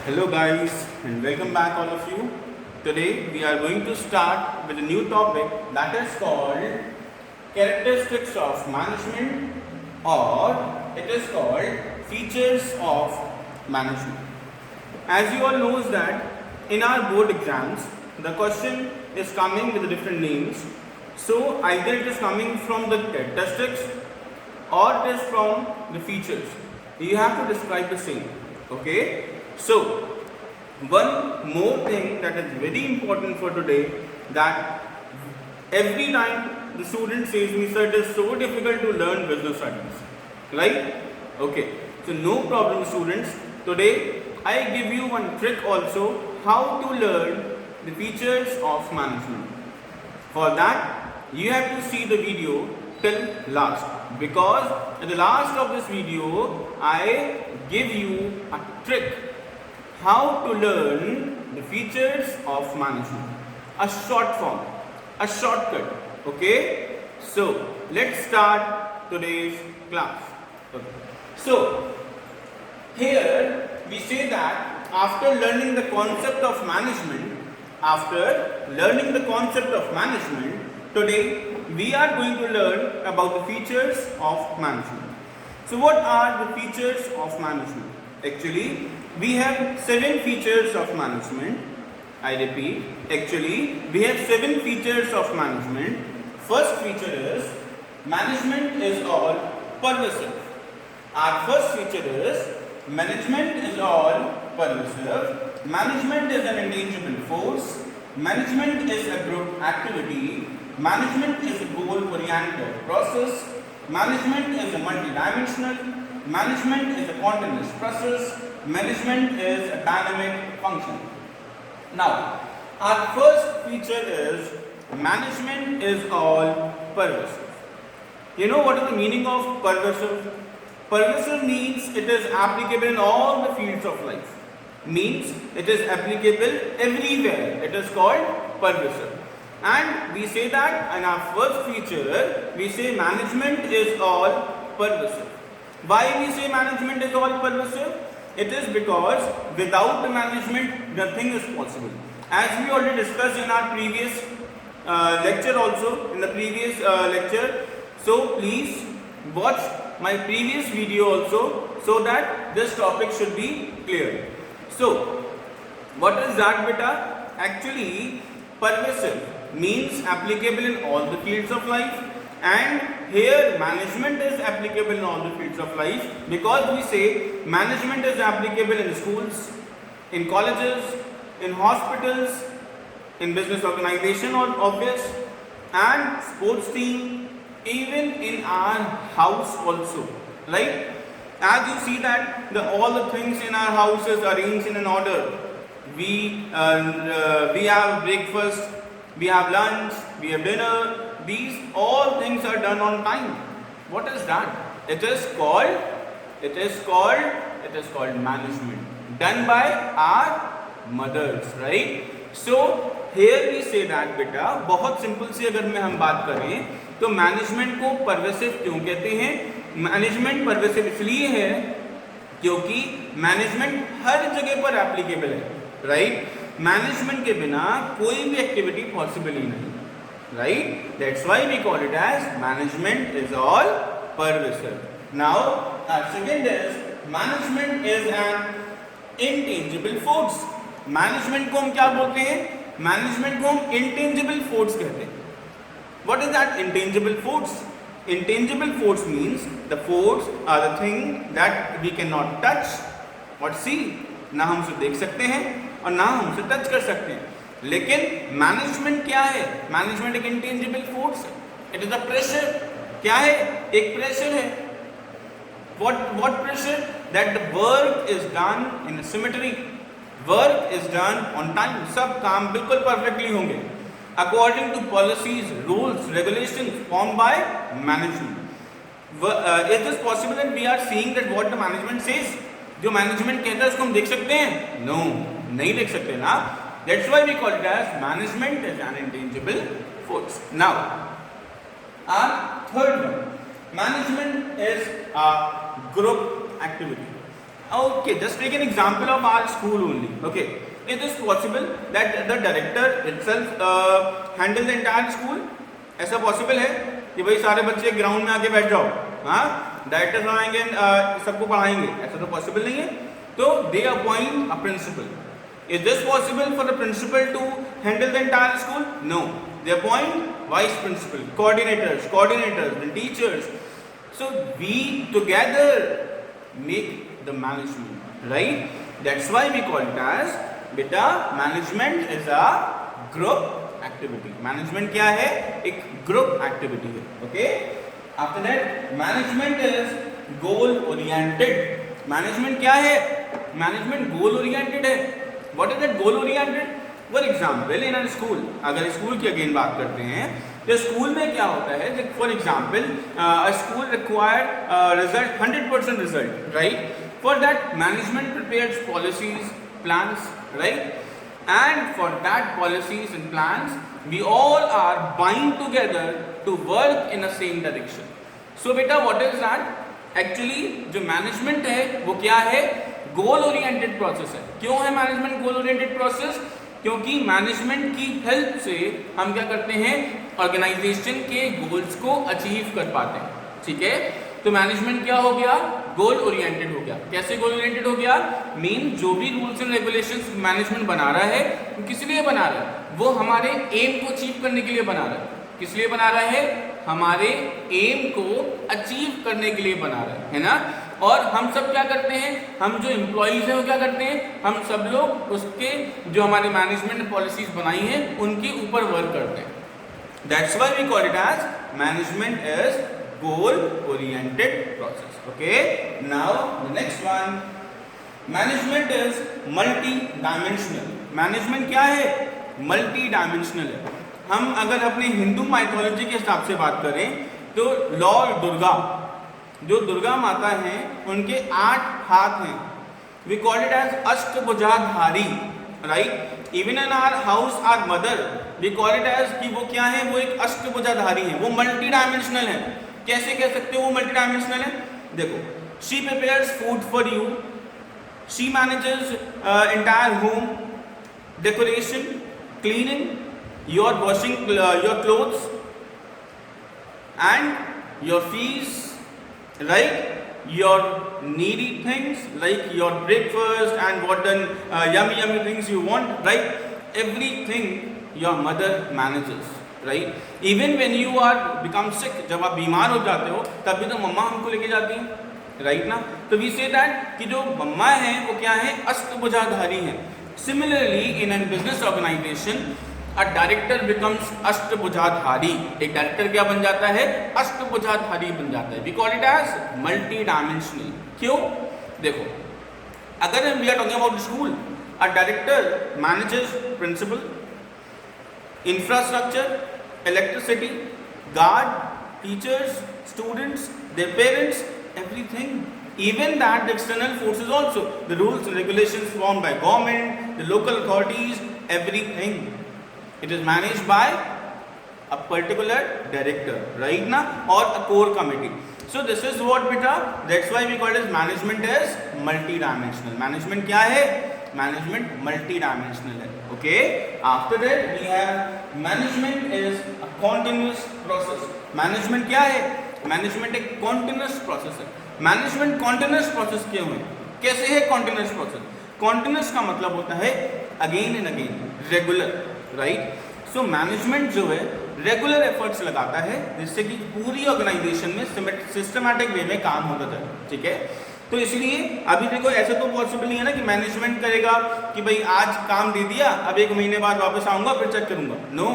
Hello guys and welcome back all of you. Today we are going to start with a new topic that is called characteristics of management, or it is called features of management. As you all knows that in our board exams the question is coming with different names. So either it is coming from the characteristics or it is from the features. You have to describe the same. Okay. So one more thing that is very important for today, that every time the student says me, sir, it is so difficult to learn business studies, right? Okay, so no problem students. Today I give you one trick also how to learn the features of management. For that you have to see the video till last, because at the last of this video I give you a trick how to learn the features of management, a short form, a shortcut. Okay, so let's start today's class. Okay. So here we say that after learning the concept of management, today we are going to learn about the features of management. So what are the features of management? Actually, we have 7 features of management. I repeat, actually we have 7 features of management. First feature is management is all pervasive. Our first feature is management is all pervasive. Management is an intangible force. Management is a group activity. Management is a goal-oriented process. Management is a multidimensional. Management is a continuous process. Management is a dynamic function. Now, our first feature is management is all pervasive. You know what is the meaning of pervasive? Pervasive means it is applicable in all the fields of life. Means it is applicable everywhere. It is called pervasive. And we say that in our first feature, we say management is all pervasive. Why we say management is all pervasive? It is because without the management, nothing is possible. As we already discussed in our previous lecture also, in the previous lecture. So please watch my previous video also, so that this topic should be clear. So what is that beta? Actually, pervasive means applicable in all the fields of life, and here management is applicable in all the fields of life, because we say management is applicable in schools, in colleges, in hospitals, in business organization or office, and sports team, even in our house also. Like as you see that all the things in our house is arranged in an order. We have breakfast, we have lunch, we have dinner. These all things are done on time. What is that? It is called management, done by our mothers, right? So here we say that बेटा, बहुत simple सी अगर हम बात करें तो management को pervasive क्यों कहते हैं? मैनेजमेंट परवेसिव इसलिए है क्योंकि मैनेजमेंट हर जगह पर एप्लीकेबल है, राइट? मैनेजमेंट के बिना कोई भी एक्टिविटी पॉसिबल ही नहीं, right? That's why we call it as management is all pervasive. Now our second is management is an intangible force. Management को हम क्या बोलते हैं? Management को हम intangible force कहते हैं. What is that intangible force? Intangible force means the force are the thing that we cannot touch or see. ना हम उसे देख सकते हैं और ना हम उसे टच कर सकते हैं. लेकिन मैनेजमेंट क्या है? मैनेजमेंट एक इंटेंजिबल फोर्स है. It is a pressure. क्या है? एक प्रेशर है. What pressure? That the work is done in symmetry. Work is done on time. सब काम बिल्कुल परफेक्टली होंगे according to policies, rules, regulations form by management. Is this possible that we are seeing that what the management says? जो management कहता है उसको हम देख सकते हैं? नो, नहीं देख सकते ना. That's why we call it as management is an intangible force. Now, our third one, management is a group activity. Okay, just take an example of our school only. Okay, is it possible that the director itself handle the entire school? ऐसा possible है कि भाई सारे बच्चे ground में आके बैठ जाओ, हाँ डायरेक्टर आएंगे सबको पढ़ाएंगे, ऐसा तो पॉसिबल नहीं है. तो they appoint a principal. Is this possible for the principal to handle the entire school? No. They appoint vice principal, coordinators, then teachers. So we together make the management, right? That's why we call it as beta management is a group activity. Management क्या है? एक group activity है. Okay? After that, management is goal oriented. Management क्या है? Management goal oriented है. What is that goal oriented? For example, in a school, अगर school की again बात करते हैं तो स्कूल में क्या होता है? For example a school required result 100% result, right? For that, management prepares policies, plans, right? And for that policies and plans, we all are bind together to work in the same direction. So beta, what is that? Actually, जो management है वो क्या है? गोल oriented process है. क्यों है management गोल oriented process? क्योंकि management की हेल्प से हम क्या करते हैं? ऑर्गेनाइजेशन के गोल्स को अचीव कर पाते हैं. ठीक है, तो मैनेजमेंट क्या हो गया? गोल ओरिएंटेड हो गया. कैसे गोल ओरिएंटेड हो गया? मीन जो भी रूल्स एंड रेगुलेशंस मैनेजमेंट बना रहा है वो किस लिए बना रहा है? वो हमारे एम को अचीव करने के लिए बना रहा है. किस लिए बना रहा है? हमारे एम को अचीव करने के लिए बना रहा है ना. और हम सब क्या करते हैं? हम जो एम्प्लॉइज हैं वो क्या करते हैं? हम सब लोग उसके जो हमारे मैनेजमेंट पॉलिसीज बनाई हैं उनके ऊपर वर्क करते हैं. That's why we call it as management is goal oriented process. Okay, now the next one, management is multi dimensional. Management क्या है? मल्टी डायमेंशनल है. हम अगर अपने हिंदू माइथोलॉजी के हिसाब से बात करें तो लॉर्ड दुर्गा, जो दुर्गा माता हैं उनके 8 हाथ हैं. वी कॉल इट एज अष्टभुजाधारी, right? Even in our house our mother we call it as कि वो क्या है? वो एक अष्टभुजाधारी है. वो मल्टी डायमेंशनल है. कैसे कह सकते हो वो मल्टी डायमेंशनल है? देखो, she prepares food for you, she manages entire home, decoration, cleaning, your washing your clothes and your fees, right? Your needy things like your breakfast and what yummy things you want, right? Everything your mother manages, right? Even when you are become sick, जब आप बीमार हो जाते हो तब भी तो मम्मा हमको लेके जाती हैं, राइट ना? तो वी से दैट कि जो मम्मा है वो क्या है? अष्टभुजाधारी है. Similarly in an business organisation a director becomes अष्टभुजाधारी. एक डायरेक्टर क्या बन जाता है? अष्टभुजाधारी बन जाता है. We call it as multi dimensional. क्यों? देखो, अगर we are talking about school, a director manages principal, infrastructure, electricity, guard, teachers, students, their parents, everything. Even that the external forces also, the rules and regulations formed by government, the local authorities, everything. It is managed by a particular director, right na, or a core committee. So this is what beta, that's why we call it as management is multi-dimensional. Management क्या है? Management multi-dimensional है. Okay. After that we have management is a continuous process. Management क्या है? Management एक continuous process है. Management continuous process क्यों है? कैसे है कॉन्टिन्यूस प्रोसेस? कॉन्टिन्यूस का मतलब होता है again and again, regular, right? So management जो है रेगुलर एफर्ट्स लगाता है जिससे कि पूरी ऑर्गेनाइजेशन में सिस्टमैटिक वे में काम होता जाए. ठीक है, तो इसलिए अभी देखो ऐसे तो पॉसिबल नहीं है ना कि मैनेजमेंट करेगा कि भाई आज काम दे दिया, अब 1 महीने बाद वापस आऊंगा फिर चेक करूंगा. नो,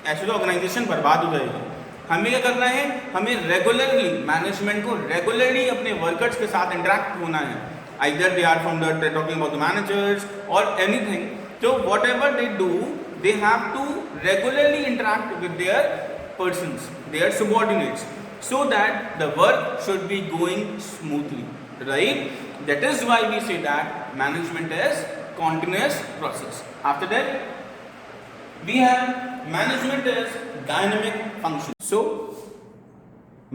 ऐसे तो ऑर्गेनाइजेशन बर्बाद हो जाएगी. हमें क्या करना है? हमें रेगुलरली मैनेजमेंट को रेगुलरली अपने वर्कर्स के साथ इंटरेक्ट होना है. Either they are from the talking about the managers और anything. So whatever they do, they have to regularly interact with their persons, their subordinates, so that the work should be going smoothly, right? That is why we say that management is continuous process. After that, we have management is dynamic function. So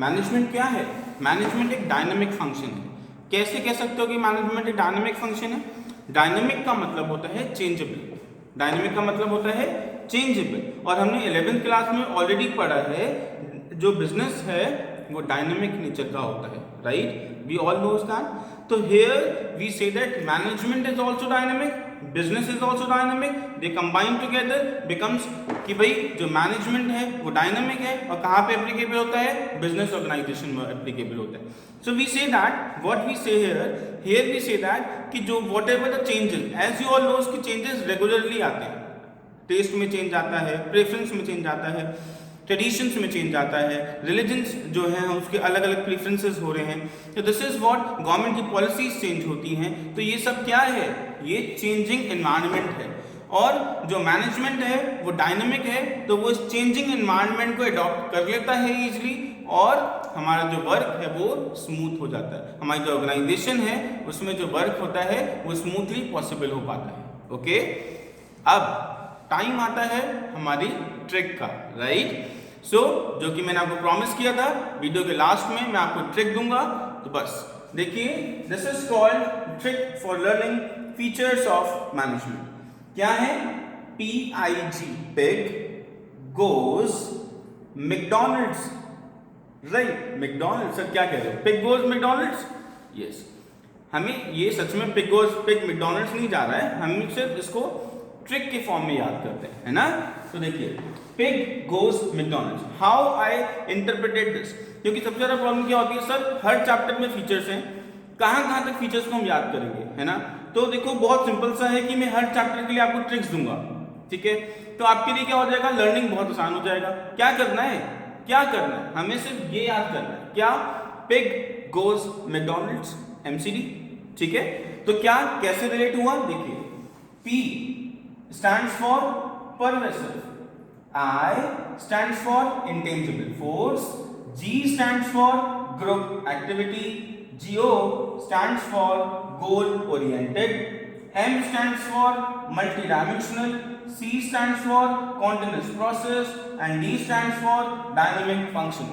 management क्या है? Management एक dynamic function है. कैसे कह सकते हो कि management एक डायनेमिक फंक्शन है? डायनेमिक का मतलब होता है चेंजेबल, डायनेमिक का मतलब होता है चेंजेबल। और हमने 11th क्लास में ऑलरेडी पढ़ा है जो बिजनेस है वो डायनेमिक नेचर का होता है, right? We all knows that. तो here we say that management is also dynamic, business is also dynamic, they combine together becomes कि भाई जो मैनेजमेंट है वो डायनेमिक है और कहाँ पे एप्लीकेबल होता है? बिजनेस ऑर्गेनाइजेशन में एप्लीकेबल होता है। So we say that what we say here we say that कि जो whatever the changes, as you all knows कि चेंजेस रेगुलरली आते हैं, टेस्ट में चेंज आता है, प्रेफरेंस में चेंज आता है, ट्रेडिशंस में चेंज आता है, रिलीजन्स जो हैं उसके अलग अलग प्रेफरेंसेस हो रहे हैं। तो दिस इज व्हाट गवर्नमेंट की पॉलिसीज चेंज होती हैं। तो ये सब क्या है? ये चेंजिंग एनवायरनमेंट है। और जो मैनेजमेंट है वो डायनेमिक है, तो वो इस चेंजिंग एनवायरनमेंट को अडॉप्ट कर लेता है इजीली, और हमारा जो वर्क है वो स्मूथ हो जाता है। हमारी जो ऑर्गेनाइजेशन है उसमें जो वर्क होता है वो स्मूथली पॉसिबल हो पाता है। ओके, अब टाइम आता है हमारी ट्रिक का, राइट? सो जो कि मैंने आपको प्रॉमिस किया था वीडियो के लास्ट में मैं आपको ट्रिक दूंगा। तो बस देखिए, this is called trick for learning features of management. क्या है? PIG, pig goes McDonald's, right? McDonald's, sir क्या कह रहे हो? Pig goes McDonald's, yes. हमें ये सच में पिग मैकडॉनल्ड्स नहीं जा रहा है, हम सिर्फ इसको ट्रिक के फॉर्म में याद करते हैं, है ना? तो देखिए, pig goes McDonald's, how I interpreted this. क्योंकि सबसे ज्यादा प्रॉब्लम क्या होती है सर, हर चैप्टर में फीचर्स हैं, कहां तक फीचर्स को हम याद करेंगे, है ना? तो देखो बहुत सिंपल सा है कि मैं हर चैप्टर के लिए आपको ट्रिक्स दूंगा, ठीक है? तो आपके लिए क्या हो जाएगा, लर्निंग बहुत आसान हो जाएगा। क्या करना है? हमें सिर्फ ये याद करना है, क्या? पिग गोज मैकडॉनल्ड्स, MCD, ठीक है? तो क्या कैसे रिलेट हुआ? देखिए, P stands for pervasive, I stands for intangible force, G stands for group activity, GO stands for goal oriented, M stands for multidimensional, C stands for continuous process and D stands for dynamic function।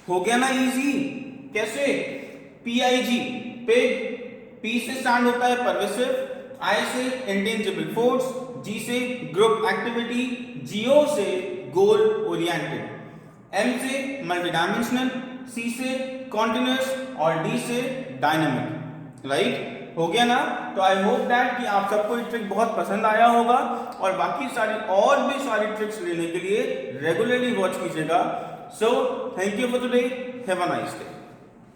हो गया ना easy? कैसे? PIG, pig, P से stand होता है pervasive, I से intangible force, G से group activity, GO से गोल ओरिएंटेड, M से मल्टीडायमेंशनल, C से कॉन्टिन्यूअस और D से डायनामिक, राइट? हो गया ना? तो आई होप दैट कि आप सबको ये ट्रिक बहुत पसंद आया होगा, और बाकी सारी और भी सारी ट्रिक्स लेने के लिए रेगुलरली वॉच कीजिएगा। So thank you for today, have a nice day.